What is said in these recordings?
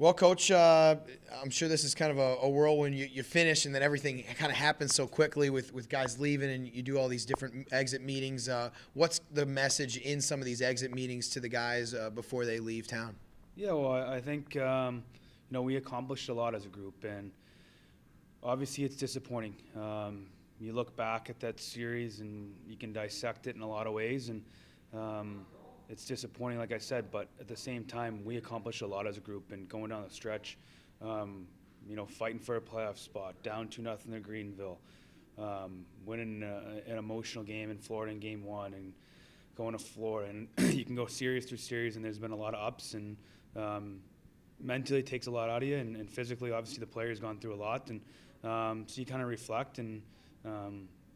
Well, Coach, I'm sure this is kind of a whirlwind. You finish, and then everything kind of happens so quickly with guys leaving, and you do all these different exit meetings. What's the message in some of these exit meetings to the guys before they leave town? Yeah, well, I think we accomplished a lot as a group, and obviously it's disappointing. You look back at that series, and you can dissect it in a lot of ways, and it's disappointing, like I said. But at the same time, we accomplished a lot as a group, and going down the stretch, fighting for a playoff spot, down 2-0 to Greenville, winning an emotional game in Florida in Game 1, and going to Florida, and you can go series through series, and there's been a lot of ups, and mentally it takes a lot out of you, and physically, obviously, the player's gone through a lot, and so you kind of reflect, and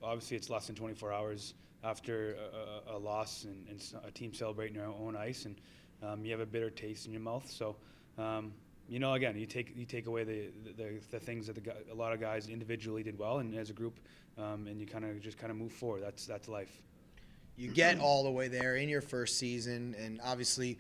obviously it's less than 24 hours after a loss and a team celebrating your own ice, and you have a bitter taste in your mouth. So, again, you take away the things that a lot of guys individually did well, and as a group, and you kind of move forward. That's life. You get all the way there in your first season, and obviously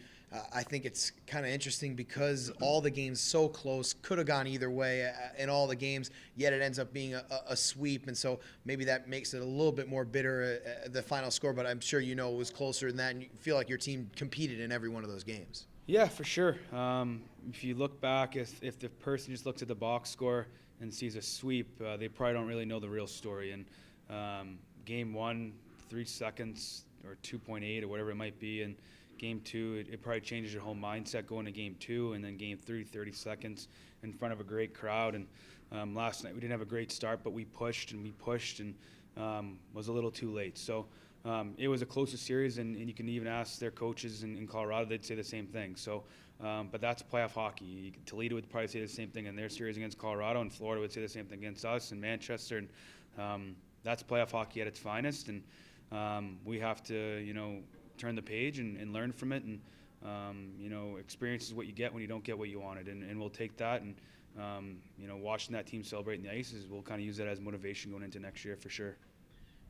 I think it's kind of interesting because all the games so close, could have gone either way in all the games, yet it ends up being a sweep, and so maybe that makes it a little bit more bitter, the final score, but I'm sure it was closer than that, and you feel like your team competed in every one of those games. Yeah, for sure. If you look back, if the person just looks at the box score and sees a sweep, they probably don't really know the real story, and Game 1, 3 seconds or 2.8 or whatever it might be, and Game 2, it probably changes your whole mindset going to Game 2, and then Game 3, 30 seconds in front of a great crowd. And last night we didn't have a great start, but we pushed and was a little too late. So it was a closer series, and you can even ask their coaches in Colorado, they'd say the same thing. So, but that's playoff hockey. Toledo would probably say the same thing in their series against Colorado, and Florida would say the same thing against us, and Manchester, and that's playoff hockey at its finest. And we have to, turn the page and learn from it. And, experience is what you get when you don't get what you wanted. And we'll take that. And, watching that team celebrate in the ice we'll kind of use that as motivation going into next year for sure.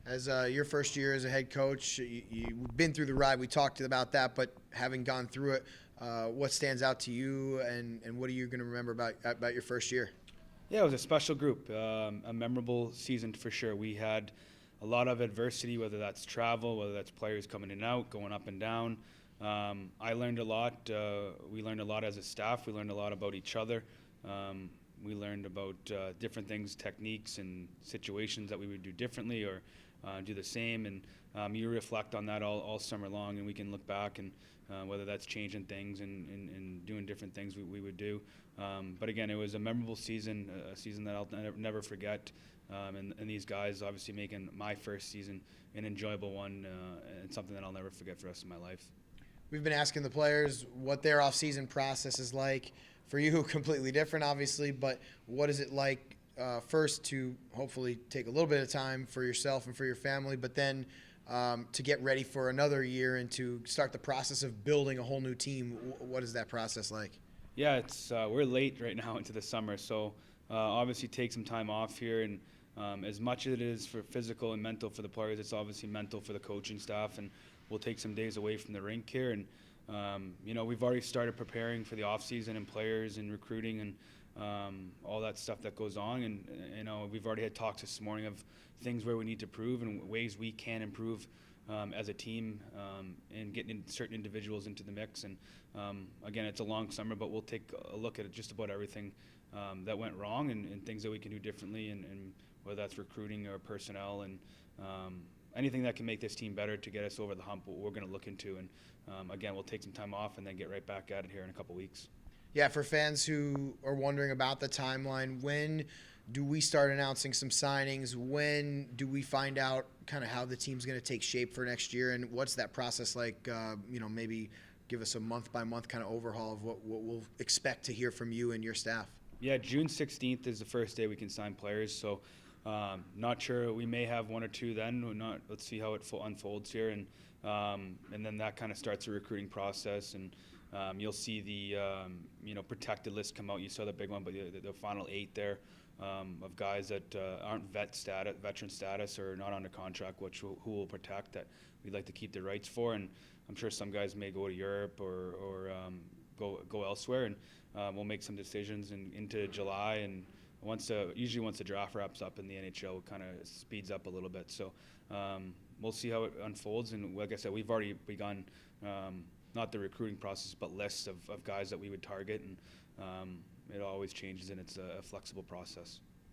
As your first year as a head coach, you've been through the ride. We talked about that, but having gone through it, what stands out to you, and what are you going to remember about your first year? Yeah, it was a special group, a memorable season for sure. We had a lot of adversity, whether that's travel, whether that's players coming in and out, going up and down. I learned a lot. We learned a lot as a staff. We learned a lot about each other. We learned about different things, techniques, and situations that we would do differently or do the same. And you reflect on that all summer long, and we can look back and whether that's changing things and doing different things we would do. But again, it was a memorable season, a season that I'll never forget. And these guys obviously making my first season an enjoyable one, and something that I'll never forget for the rest of my life. We've been asking the players what their off-season process is like. For you, completely different, obviously, but what is it like first to hopefully take a little bit of time for yourself and for your family, but then to get ready for another year and to start the process of building a whole new team? What is that process like? Yeah, it's we're late right now into the summer, so obviously take some time off here, and as much as it is for physical and mental for the players, it's obviously mental for the coaching staff, and we'll take some days away from the rink here. And we've already started preparing for the off season and players and recruiting and all that stuff that goes on. And we've already had talks this morning of things where we need to improve and ways we can improve as a team, and getting certain individuals into the mix. And again, it's a long summer, but we'll take a look at just about everything that went wrong and things that we can do differently, and whether that's recruiting or personnel, and anything that can make this team better to get us over the hump, we're going to look into. And again, we'll take some time off and then get right back at it here in a couple weeks. Yeah, for fans who are wondering about the timeline, when do we start announcing some signings? When do we find out kind of how the team's going to take shape for next year? And what's that process like? Maybe give us a month-by-month kind of overhaul of what we'll expect to hear from you and your staff. Yeah, June 16th is the first day we can sign players, so not sure. We may have one or two then. Let's see how it unfolds here, and then that kind of starts a recruiting process, and you'll see the protected list come out. You saw the big one, but the final 8 there of guys that aren't veteran status or not under contract, who will protect, that we'd like to keep the rights for. And I'm sure some guys may go to Europe or go elsewhere. And we'll make some decisions into July, and usually once the draft wraps up in the NHL, it kind of speeds up a little bit. So we'll see how it unfolds. And like I said, we've already begun not the recruiting process, but lists of guys that we would target, and it always changes, and it's a flexible process.